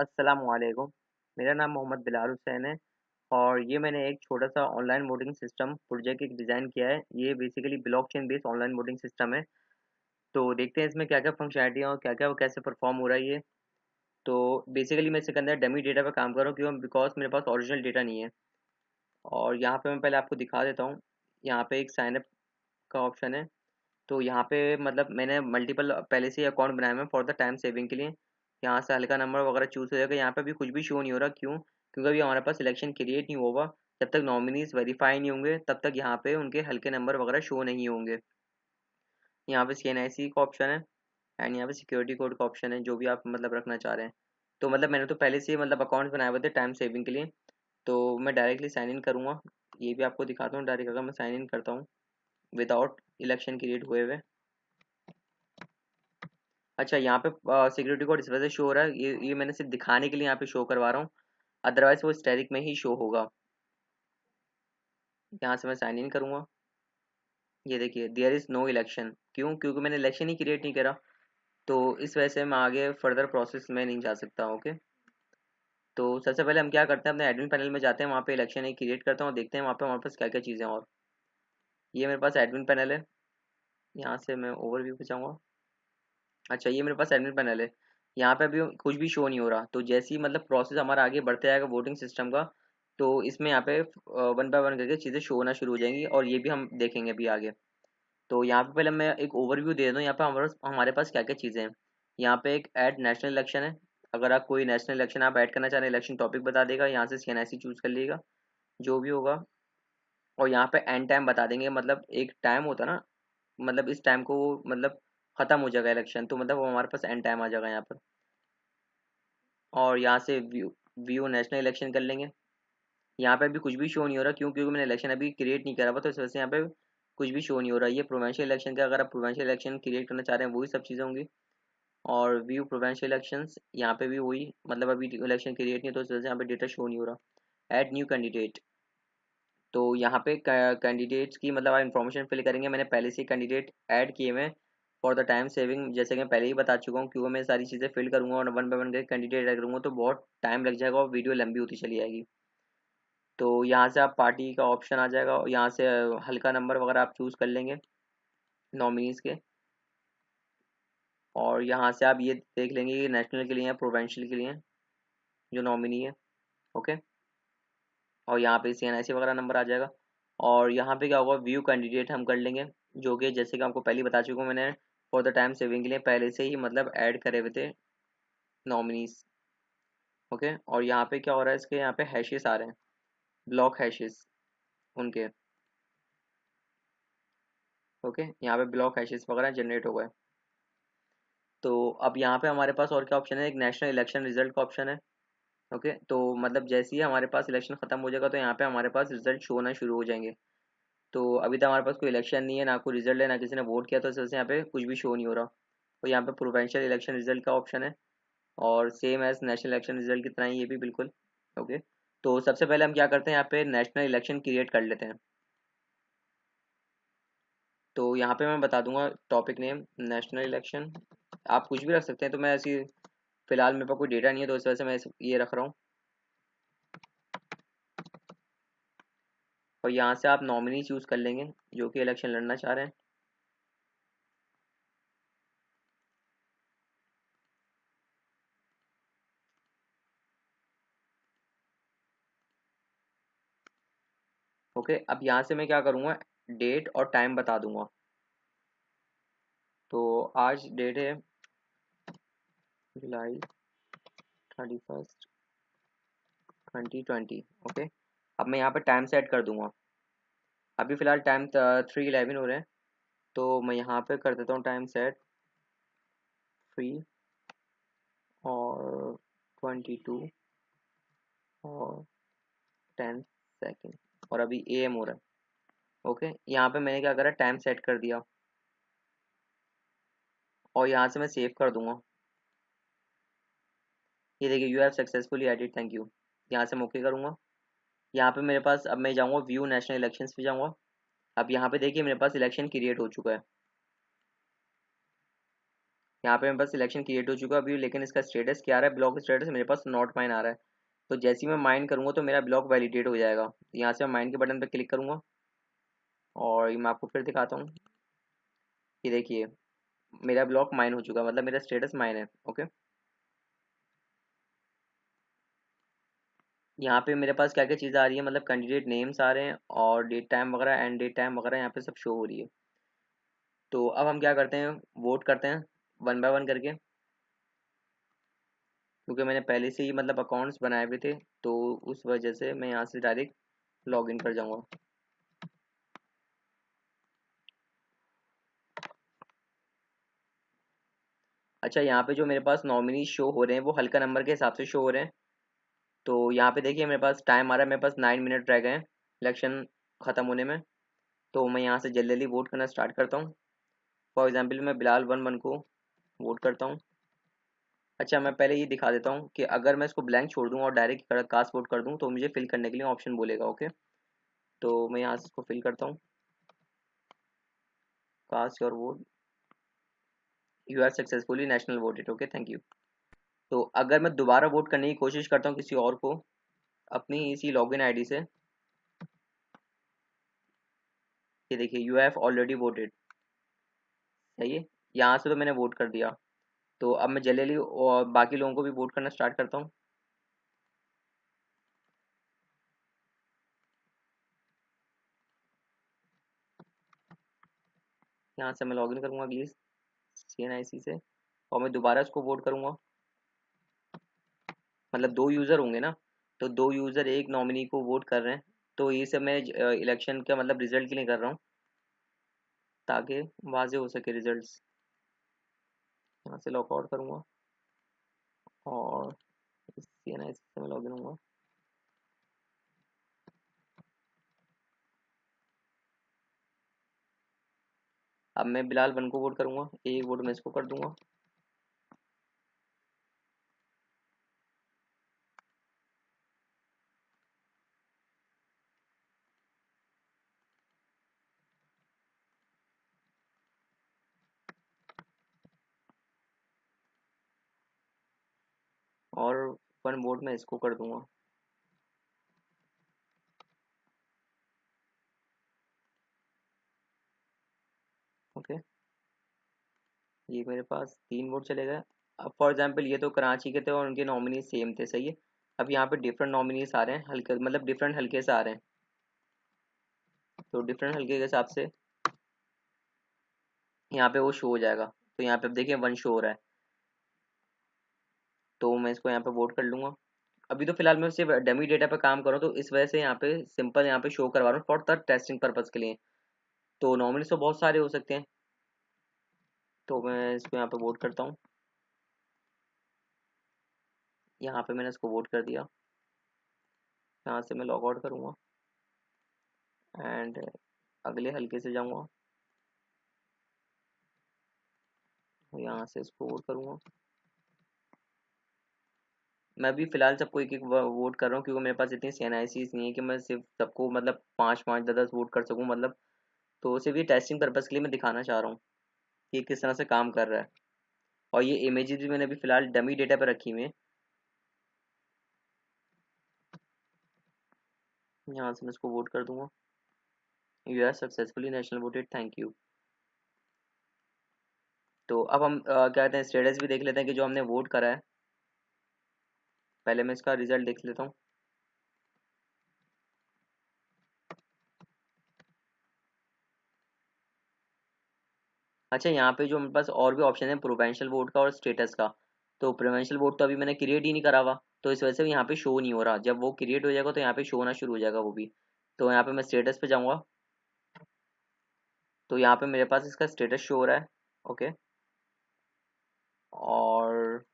अस्सलामुअलैकुम। मेरा नाम मोहम्मद बिलाल हुसैन है और ये मैंने एक छोटा-सा ऑनलाइन वोटिंग सिस्टम प्रोजेक्ट एक डिज़ाइन किया है। ये basically blockchain based online voting system है। तो देखते हैं इसमें क्या-क्या फंक्शनैलिटी है और क्या-क्या कैसे परफ़ॉर्म हो रहा है ये। तो बेसिकली मैं इसके अंदर डमी डेटा पे काम कर रहा हूँ क्यों बिकॉज़ मेरे पास ओरिजिनल डेटा नहीं है। और यहाँ पे मैं पहले आपको दिखा देता हूँ। यहाँ पे एक साइन अप का ऑप्शन है। तो यहाँ पे मतलब मैंने मल्टीपल पहले से ही अकाउंट बनाए हुए हैं फॉर द टाइम सेविंग के लिए। यहाँ से हल्का नंबर वगैरह चूज़ हो जाएगा। यहाँ पे अभी कुछ भी शो नहीं हो रहा, क्यों? क्योंकि अभी हमारे पास सिलेक्शन क्रिएट नहीं हुआ। जब तक नॉमिनीज़ वेरीफाई नहीं होंगे तब तक यहाँ पे उनके हल्के नंबर वगैरह शो नहीं होंगे। यहाँ पे सीएनआईसी का ऑप्शन है एंड यहाँ पे सिक्योरिटी कोड का ऑप्शन है, जो भी आप मतलब रखना चाह रहे हैं। तो मतलब मैंने तो पहले से ही मतलब अकाउंट्स बनाए हुए थे टाइम सेविंग के लिए। तो मैं डायरेक्टली साइन इन करूँगा। ये भी आपको दिखाता हूँ डायरेक्ट अगर मैं साइन इन करता हूँ विदाउट इलेक्शन क्रिएट हुए हुए। अच्छा, यहाँ पे सिक्योरिटी कोड इस वजह से शो हो रहा है, ये मैंने सिर्फ दिखाने के लिए यहाँ पे शो करवा रहा हूँ। अदरवाइज वो स्टैटिक में ही शो होगा। यहाँ से मैं साइन इन करूँगा। ये देखिए देयर इज़ नो इलेक्शन, क्यों? क्योंकि मैंने इलेक्शन ही क्रिएट नहीं करा। तो इस वजह से मैं आगे फर्दर प्रोसेस में नहीं जा सकता। ओके, तो सबसे पहले हम क्या करते हैं, अपने एडमिन पैनल में जाते हैं, वहाँ पे इलेक्शन ही क्रिएट करते हैं और देखते हैं वहाँ पे हमारे पास क्या क्या चीज़ें हैं। और ये मेरे पास एडमिन पैनल है। यहाँ से मैं ओवरव्यू पे जाऊँगा। अच्छा, ये मेरे पास एडमिन पैनल है। यहाँ पे अभी कुछ भी शो नहीं हो रहा। तो जैसे ही मतलब प्रोसेस हमारा आगे बढ़ते जाएगा वोटिंग सिस्टम का, तो इसमें यहाँ पे वन बाय वन करके चीज़ें शो होना शुरू हो जाएंगी और ये भी हम देखेंगे अभी आगे। तो यहाँ पे पहले मैं एक ओवरव्यू दे दूँ। यहाँ पे हमारे पास क्या क्या चीज़ें हैं। यहाँ पे एक ऐड नेशनल इलेक्शन है। अगर आप कोई नेशनल इलेक्शन आप ऐड करना चाह रहे हैं, इलेक्शन टॉपिक बता देगा। यहाँ से सीएनआईसी चूज़ कर लीजिएगा जो भी होगा। और यहाँ पे एंड टाइम बता देंगे, मतलब एक टाइम होता है ना, मतलब इस टाइम को मतलब खत्म हो जाएगा इलेक्शन, तो मतलब वो हमारे पास एंड टाइम आ जाएगा यहाँ पर। और यहाँ से व्यू व्यू नेशनल इलेक्शन कर लेंगे। यहाँ पे अभी कुछ भी शो नहीं हो रहा, क्यों? क्योंकि मैंने इलेक्शन अभी क्रिएट नहीं करा हुआ, तो इस वजह से यहाँ पे कुछ भी शो नहीं हो रहा। ये प्रोविंशियल इलेक्शन का, अगर आप प्रोविंशियल इलेक्शन क्रिएट करना चाह रहे हैं वही सब चीज़ें होंगी। और व्यू प्रोविंशियल इलेक्शंस यहाँ पे भी वही, मतलब अभी इलेक्शन क्रिएट नहीं है, तो इस वजह से यहाँ पे डेटा शो नहीं हो रहा। Add new candidate. तो यहाँ पे कैंडिडेट्स की मतलब आप इन्फॉर्मेशन फिल करेंगे। मैंने पहले से कैंडिडेट ऐड किए हुए हैं फॉर द टाइम सेविंग, जैसे कि मैं पहले ही बता चुका हूँ। क्योंकि मैं सारी चीज़ें फिल करूँगा और वन बाय वन करके कैंडिडेट ऐड करूँगा तो बहुत टाइम लग जाएगा और वीडियो लंबी होती चली जाएगी। तो यहाँ से आप पार्टी का ऑप्शन आ जाएगा और यहाँ से हल्का नंबर वगैरह आप चूज़ कर लेंगे नॉमिनीज़ के। और यहाँ से आप ये देख लेंगे कि नेशनल के लिए है प्रोविंशियल के लिए है, जो नॉमिनी है। ओके, और यहाँ पे सीएनआईसी वगैरह नंबर आ जाएगा। और यहाँ पे क्या होगा, व्यू कैंडिडेट हम कर लेंगे, जो कि जैसे कि आपको पहले ही बता चुका हूँ मैंने, फॉर द टाइम सेविंग के लिए पहले से ही मतलब ऐड करे हुए थे नॉमिनीज। ओके, और यहाँ पे क्या हो रहा है, इसके यहाँ पे हैशेस आ रहे हैं, ब्लॉक हैशेस उनके। ओके, यहाँ पे ब्लॉक हैशेस वगैरह जनरेट हो गए। तो अब यहाँ पे हमारे पास और क्या ऑप्शन है, एक नेशनल इलेक्शन रिजल्ट का ऑप्शन है। ओके, तो मतलब जैसे ही हमारे पास इलेक्शन खत्म हो जाएगा तो यहाँ पे हमारे पास रिजल्ट शो होना शुरू हो जाएंगे। तो अभी तक हमारे पास कोई इलेक्शन नहीं है, ना कोई रिजल्ट है, ना किसी ने वोट किया, तो इस वजह से यहाँ पे कुछ भी शो नहीं हो रहा। तो यहाँ पे प्रोविंशियल इलेक्शन रिजल्ट का ऑप्शन है और same as national election result की तरह ही ये भी बिल्कुल। ओके, तो सबसे पहले हम क्या करते हैं, यहाँ पे नेशनल इलेक्शन क्रिएट कर लेते हैं। तो यहाँ पे मैं बता दूंगा टॉपिक नेम नेशनल इलेक्शन। आप कुछ भी रख सकते हैं, तो मैं ऐसी फिलहाल मेरे पास कोई डेटा नहीं है तो इस वजह से मैं ये रख रहा हूँ। और यहाँ से आप नॉमिनी चूज कर लेंगे जो कि इलेक्शन लड़ना चाह रहे हैं। ओके, अब यहाँ से मैं क्या करूँगा, डेट और टाइम बता दूंगा। तो आज डेट है जुलाई 31 2020। ओके, अब मैं यहाँ पे टाइम सेट कर दूंगा। अभी फ़िलहाल टाइम 3:11 हो रहे हैं, तो मैं यहाँ पे कर देता हूँ टाइम सेट 3 और 22 और 10 सेकेंड। और अभी AM हो रहा है। ओके, यहाँ पे मैंने क्या करा, टाइम सेट कर दिया और यहाँ से मैं सेव कर दूंगा। ये देखिए you have successfully edit, thank you. यहाँ से मैं ओके करूँगा। यहाँ पे मेरे पास अब मैं जाऊँगा व्यू नेशनल इलेक्शंस पे जाऊँगा। अब यहाँ पे देखिए मेरे पास इलेक्शन क्रिएट हो चुका है। यहाँ पे मेरे पास सिलेक्शन क्रिएट हो चुका है अभी, लेकिन इसका स्टेटस क्या आ रहा है, ब्लॉक स्टेटस मेरे पास नॉट माइन आ रहा है। तो जैसे ही मैं माइन करूँगा तो मेरा ब्लॉक वैलिडेट हो जाएगा। यहाँ से मैं माइन के बटन पर क्लिक करूँगा और ये मैं आपको फिर दिखाता हूँ। ये देखिए मेरा ब्लॉक माइन हो चुका है, मतलब मेरा स्टेटस माइन है। ओके, यहाँ पे मेरे पास क्या क्या चीज़ें आ रही है, मतलब कैंडिडेट नेम्स आ रहे हैं और डेट टाइम वगैरह, एंड डेट टाइम वगैरह यहाँ पे सब शो हो रही है। तो अब हम क्या करते हैं, वोट करते हैं वन बाय वन करके, क्योंकि मैंने पहले से ही मतलब अकाउंट्स बनाए हुए थे, तो उस वजह से मैं यहाँ से डायरेक्ट लॉग इन कर जाऊँगा। अच्छा, यहाँ पे जो मेरे पास नॉमिनी शो हो रहे हैं वो हल्का नंबर के हिसाब से शो हो रहे हैं। तो यहाँ पे देखिए मेरे पास टाइम आ रहा है, मेरे पास 9 मिनट रह गए हैं इलेक्शन ख़त्म होने में। तो मैं यहाँ से जल्दी जल्दी वोट करना स्टार्ट करता हूँ। फॉर एग्जाम्पल मैं बिलाल वन वन को वोट करता हूँ। अच्छा, मैं पहले ये दिखा देता हूँ कि अगर मैं इसको ब्लैंक छोड़ दूँ और डायरेक्ट कास्ट वोट कर दूँ तो मुझे फिल करने के लिए ऑप्शन बोलेगा। ओके, तो मैं यहाँ से इसको फिल करता हूँ, cast your vote, you are successfully national voted. Okay, thank you. तो अगर मैं दोबारा वोट करने की कोशिश करता हूँ किसी और को अपनी इसी लॉगिन आईडी से, ये देखिए यू हैव ऑलरेडी वोटेड, सही है, यहाँ से तो मैंने वोट कर दिया। तो अब मैं जल्दी और बाकी लोगों को भी वोट करना स्टार्ट करता हूँ। यहाँ से मैं लॉगिन करूँगा अगली CNIC से, और मैं दोबारा इसको वोट करूँगा। मतलब दो यूज़र होंगे ना, तो दो यूज़र एक नॉमिनी को वोट कर रहे हैं। तो ये सब मैं इलेक्शन का मतलब रिजल्ट के लिए कर रहा हूँ, ताकि वाजे हो सके रिजल्ट्स। यहाँ से लॉग आउट करूँगा और CNIC से मैं लॉगिन होऊंगा। अब मैं बिलाल वन को वोट करूँगा, एक वोट मैं इसको कर दूंगा। और वन वोट मैं इसको कर दूंगा। ओके, ये मेरे पास 3 वोट चले गए। अब फॉर एग्जांपल ये तो कराची के थे और उनके नॉमिनी सेम थे, सही है। अब यहाँ पे डिफरेंट नॉमिनीज आ रहे हैं, हल्के मतलब डिफरेंट हल्के से आ रहे हैं। तो डिफरेंट हल्के के हिसाब से यहाँ पे वो शो हो जाएगा। तो यहाँ पे अब देखिए वन शो हो रहा है, तो मैं इसको यहाँ पे वोट कर लूँगा। अभी तो फिलहाल मैं सिर्फ डमी डेटा पे काम कर रहा हूँ, तो इस वजह से यहाँ पे सिंपल यहाँ पे शो करवा रहा हूँ फॉर द टेस्टिंग पर्पज़ के लिए। तो नॉमिनीज तो बहुत सारे हो सकते हैं, तो मैं इसको यहाँ पे वोट करता हूँ। यहाँ पे मैंने इसको वोट कर दिया। यहाँ से मैं लॉग आउट करूँगा एंड अगले हल्के से जाऊँगा, यहाँ से इसको वोट करूँगा। मैं भी फिलहाल सबको एक एक वोट कर रहा हूँ, क्योंकि मेरे पास इतनी CNICs नहीं है कि मैं सिर्फ सबको मतलब पाँच पाँच 10 वोट कर सकूँ मतलब। तो सिर्फ ये टेस्टिंग पर्पज़ के लिए मैं दिखाना चाह रहा हूँ कि ये किस तरह से काम कर रहा है। और ये इमेजेस भी मैंने अभी फिलहाल डमी डेटा पर रखी हुई है। यहाँ से मैं इसको वोट कर दूंगा, you are successfully national voted, thank you. तो अब हम क्या कहते हैं, स्टेटस भी देख लेते हैं कि जो हमने वोट करा है। पहले मैं इसका रिजल्ट देख लेता हूँ। अच्छा, यहाँ पे जो मेरे पास और भी ऑप्शन है प्रोवेंशियल वोट का और स्टेटस का। तो प्रोवेंशियल वोट तो अभी मैंने क्रिएट ही नहीं करा हुआ, तो इस वजह से यहाँ पे शो नहीं हो रहा। जब वो क्रिएट हो जाएगा तो यहाँ पे शो होना शुरू हो जाएगा वो भी। तो यहाँ पे मैं स्टेटस पे जाऊँगा, तो यहाँ पे मेरे पास इसका स्टेटस शो हो रहा है। ओके, और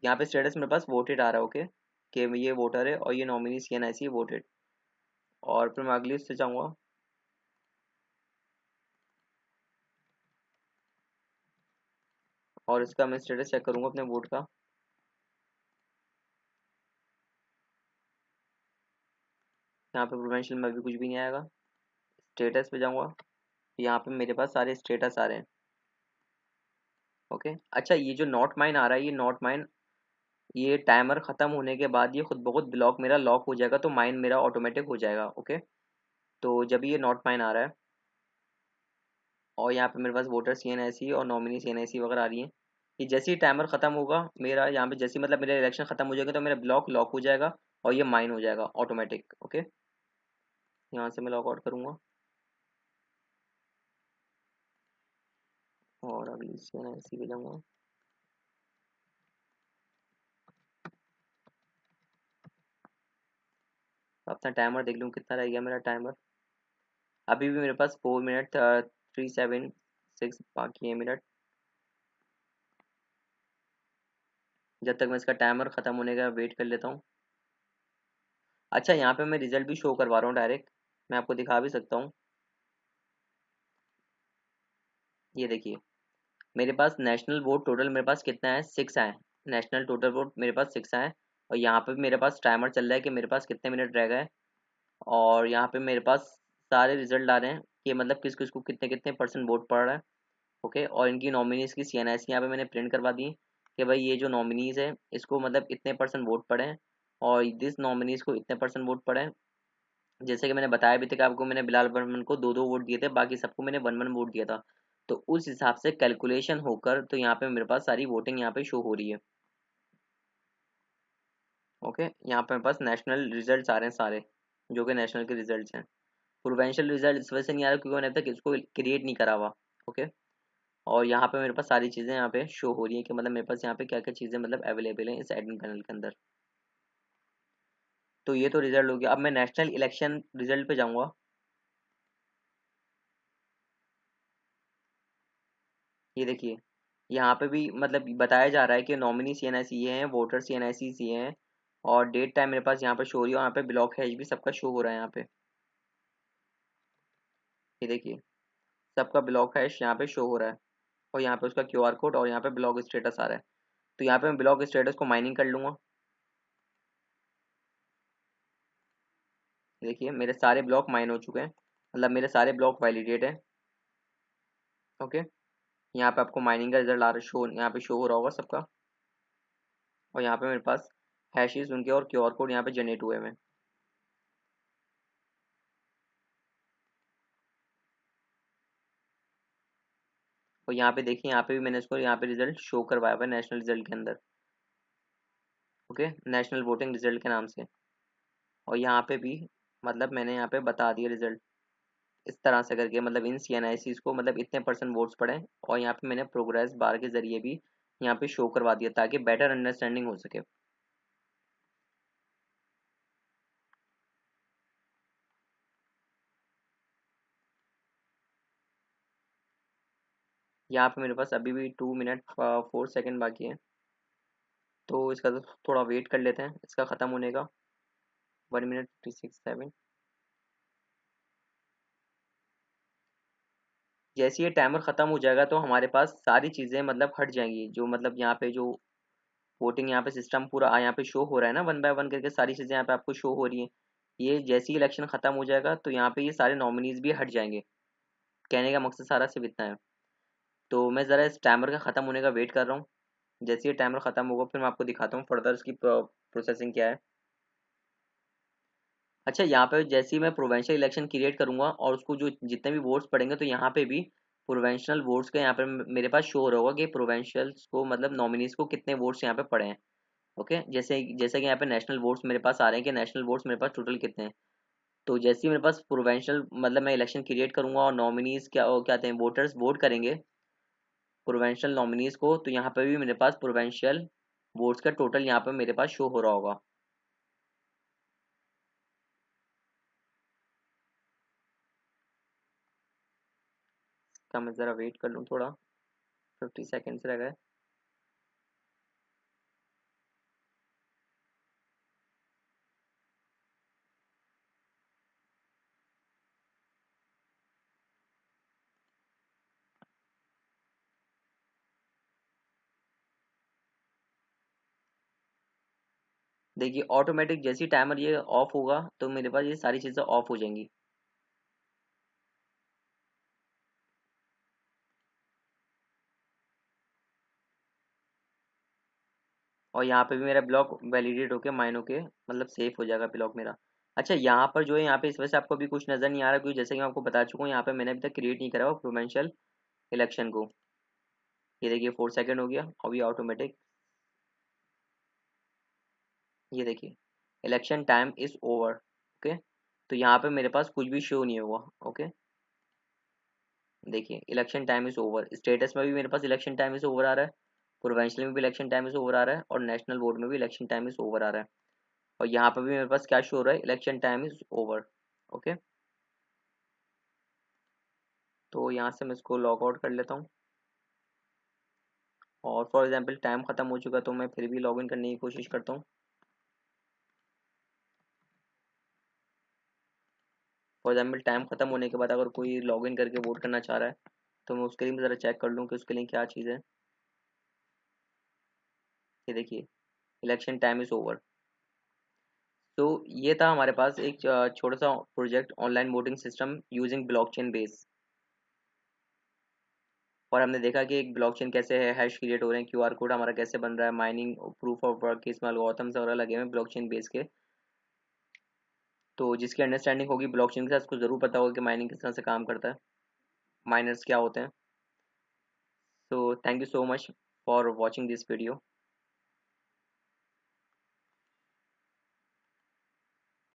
यहाँ पे स्टेटस मेरे पास वोटेड आ रहा है। ओके, कि ये वोटर है और ये नॉमिनी CNIC वोटेड। और फिर मैं अगली उससे जाऊँगा, और इसका मैं स्टेटस चेक करूँगा अपने वोट का। यहाँ पे प्रोवेंशियल में अभी कुछ भी नहीं आएगा। स्टेटस पे जाऊँगा, यहाँ पे मेरे पास सारे स्टेटस आ रहे हैं। ओके। अच्छा, ये जो नॉट माइन आ रहा है, ये नॉट माइन, ये टाइमर खत्म होने के बाद ये खुद ब खुद ब्लॉक मेरा लॉक हो जाएगा, तो माइन मेरा ऑटोमेटिक हो जाएगा। ओके। तो जब ये नॉट माइन आ रहा है और यहाँ पे मेरे पास वोटर CNIC और नॉमिनी CNIC वगैरह आ रही है, कि जैसे ही टाइमर खत्म होगा मेरा यहाँ पे, जैसे ही मतलब मेरा इलेक्शन खत्म हो जाएगा, तो मेरा ब्लॉक लॉक हो जाएगा और ये माइन हो जाएगा ऑटोमेटिक। ओके। यहाँ से मैं लॉग आउट करूँगा और अगली CNIC पे जाऊँगा। अपना टाइमर देख लूँ कितना रह गया मेरा टाइमर। अभी भी मेरे पास 4 मिनट 376 बाकी है मिनट, जब तक मैं इसका टाइमर खत्म होने का वेट कर लेता हूँ। अच्छा, यहाँ पे मैं रिजल्ट भी शो करवा रहा हूँ डायरेक्ट, मैं आपको दिखा भी सकता हूँ। ये देखिए, मेरे पास नेशनल वोट टोटल मेरे पास कितना है, 6 आए। नेशनल टोटल वोट मेरे पास 6 आए। और यहाँ पे मेरे पास टाइमर चल रहा है कि मेरे पास कितने मिनट रह गए। और यहाँ पे मेरे पास सारे रिजल्ट आ रहे हैं कि मतलब किस किस को कितने कितने परसेंट वोट पड़ रहा है। ओके। और इनकी नॉमिनीज की CNIC यहाँ पे मैंने प्रिंट करवा दी कि भाई ये जो नॉमिनीज है इसको मतलब इतने परसेंट वोट पड़े हैं और दिस नॉमिनीज को इतने परसेंट वोट पड़े हैं। जैसे कि मैंने बताया भी था कि आपको मैंने बिलाल बर्मन को दो दो वोट दिए थे, बाकी सबको मैंने वन वन वोट दिया था। तो उस हिसाब से कैलकुलेशन होकर तो यहाँ पे मेरे पास सारी वोटिंग यहाँ पे शो हो रही है। ओके। यहाँ पे मेरे पास नेशनल रिजल्ट्स आ रहे हैं सारे, जो कि नेशनल के रिजल्ट्स हैं। प्रोविंशियल रिजल्ट इस वजह से नहीं आ रहा क्योंकि मैंने अब तक इसको क्रिएट नहीं करा हुआ। ओके। और यहाँ पे मेरे पास सारी चीज़ें यहाँ पे शो हो रही है कि मतलब मेरे पास यहाँ पे क्या क्या चीज़ें मतलब अवेलेबल हैं इस एडमिन पैनल के अंदर। तो ये तो रिजल्ट हो गया। अब मैं नेशनल इलेक्शन रिजल्ट पे जाऊँगा। ये देखिए, यहाँ पे भी मतलब बताया जा रहा है कि नॉमिनी CNIC ये हैं, वोटर CNIC ये हैं, और डेट टाइम मेरे पास यहाँ पे शो हो रही है और यहाँ पे ब्लॉक हैश भी सबका शो हो रहा है यहाँ पे। ये देखिए, सबका ब्लॉक हैश यहाँ पे शो हो रहा है और यहाँ पे उसका QR कोड और यहाँ पे ब्लॉक स्टेटस आ रहा है। तो यहाँ पे मैं ब्लॉक स्टेटस को माइनिंग कर लूँगा। देखिए, मेरे सारे ब्लॉक माइन हो चुके हैं, मतलब मेरे सारे ब्लॉक वैलिडेट हैं। ओके। यहाँ पे आपको माइनिंग का रिजल्ट आ रहा है, शो यहाँ पे शो हो रहा होगा सबका। और यहाँ पे मेरे पास हैशेस उनके और QR कोड यहाँ पे जनरेट हुए हैं। और यहाँ पे देखिए, यहाँ पे भी मैंने इसको यहाँ पे रिजल्ट शो करवाया हुआ है नेशनल रिजल्ट के अंदर। ओके, नेशनल वोटिंग रिजल्ट के नाम से। और यहाँ पे भी मतलब मैंने यहाँ पे बता दिया रिजल्ट इस तरह से करके, मतलब इन CNICs को मतलब इतने परसेंट वोट्स पड़े। और यहाँ पे मैंने प्रोग्रेस बार के जरिए भी यहाँ पे शो करवा दिया ताकि बेटर अंडरस्टैंडिंग हो सके। यहाँ पे मेरे पास अभी भी 2 मिनट 4 सेकेंड बाकी है, तो इसका तो थोड़ा वेट कर लेते हैं इसका ख़त्म होने का। 1 मिनट 56 सेवन। जैसे ये टाइमर ख़त्म हो जाएगा तो हमारे पास सारी चीज़ें मतलब हट जाएंगी, जो मतलब यहाँ पे जो वोटिंग यहाँ पे सिस्टम पूरा यहाँ पे शो हो रहा है ना, वन बाय वन करके सारी चीज़ें यहाँ पे आपको शो हो रही हैं। ये जैसे ही इलेक्शन ख़त्म हो जाएगा तो यहाँ पे ये सारे नॉमिनीज भी हट जाएंगे। कहने का मकसद सारा सिर्फ इतना है। तो मैं ज़रा इस टाइमर का ख़त्म होने का वेट कर रहा हूँ। जैसे ये टाइमर ख़त्म होगा फिर मैं आपको दिखाता हूँ फर्दर इसकी प्रोसेसिंग क्या है। अच्छा, यहाँ पे जैसे ही मैं प्रोविंशियल इलेक्शन क्रिएट करूंगा और उसको जो जितने भी वोट्स पड़ेंगे तो यहाँ पे भी प्रोविंशियल वोट्स का यहाँ पे मेरे पास शो हो रहा होगा कि प्रोविंशियल्स को मतलब नॉमिनीज को कितने वोट्स यहाँ पे पड़े हैं। ओके। जैसे जैसे कि यहाँ पे नेशनल वोट्स मेरे पास आ रहे हैं कि नेशनल वोट्स मेरे पास टोटल कितने हैं। तो जैसे ही मेरे पास प्रोविंशियल मतलब मैं इलेक्शन क्रिएट करूंगा और नॉमिनीज क्या क्या कहते हैं वोटर्स वोट करेंगे प्रोविंशियल नॉमिनीज को, तो यहाँ पे भी मेरे पास प्रोविंशियल वोट्स का टोटल यहाँ पे मेरे पास शो हो रहा होगा। इसका मैं ज़रा वेट कर लूँ थोड़ा, 50 सेकेंड्स रह गए। देखिए, ऑटोमेटिक जैसे ही टाइमर ये ऑफ होगा तो मेरे पास ये सारी चीज़ें ऑफ हो जाएंगी। और यहाँ पे भी मेरा ब्लॉक वैलिडेट होके माइन होके मतलब सेफ हो जाएगा ब्लॉक मेरा। अच्छा यहाँ पर जो है यहाँ पे इस वजह से आपको अभी कुछ नज़र नहीं आ रहा क्योंकि जैसे कि मैं आपको बता चुका हूँ यहाँ पे मैंने अभी तक क्रिएट नहीं करा हुआ प्रोविंशियल इलेक्शन को। ये देखिए 4 सेकेंड हो गया अभी ऑटोमेटिक। ये देखिए election time is over. Okay, तो यहाँ पे मेरे पास कुछ भी शो नहीं हुआ। ओके, देखिए election time is over, status में भी मेरे पास इलेक्शन टाइम इज ओवर आ रहा है, प्रोविंशियल में भी इलेक्शन टाइम इज ओवर आ रहा है और नेशनल बोर्ड में भी इलेक्शन टाइम इज ओवर आ रहा है। और यहाँ पर भी मेरे पास क्या शो हो रहा है, election time is over. Okay, तो यहाँ से मैं इसको लॉग आउट कर लेता हूँ और फॉर एग्जाम्पल टाइम खत्म हो चुका तो मैं फिर भी लॉग इन करने की कोशिश करता हूँ। फॉर एग्जाम्पल टाइम खत्म होने के बाद अगर कोई लॉग इन करके वोट करना चाह रहा है तो मैं उसके लिए भी ज़रा चेक कर लूँ कि उसके लिए क्या चीज़ है। ये देखिए इलेक्शन टाइम इज़ ओवर। तो ये था हमारे पास एक छोटा सा project, online voting system using blockchain base. और हमने देखा कि एक ब्लॉकचेन कैसे है, हैश क्रिएट हो रहे हैं, क्यूआर कोड हमारा कैसे बन रहा है, माइनिंग प्रूफ ऑफ वर्क के इसमें एल्गोरिथम्स वगैरह लगे हुए हैं ब्लॉकचेन बेस के। तो जिसकी अंडरस्टैंडिंग होगी ब्लॉकचेन के साथ उसको ज़रूर पता होगा कि माइनिंग किस तरह से काम करता है, माइनर्स क्या होते हैं। So thank you so much for watching this video.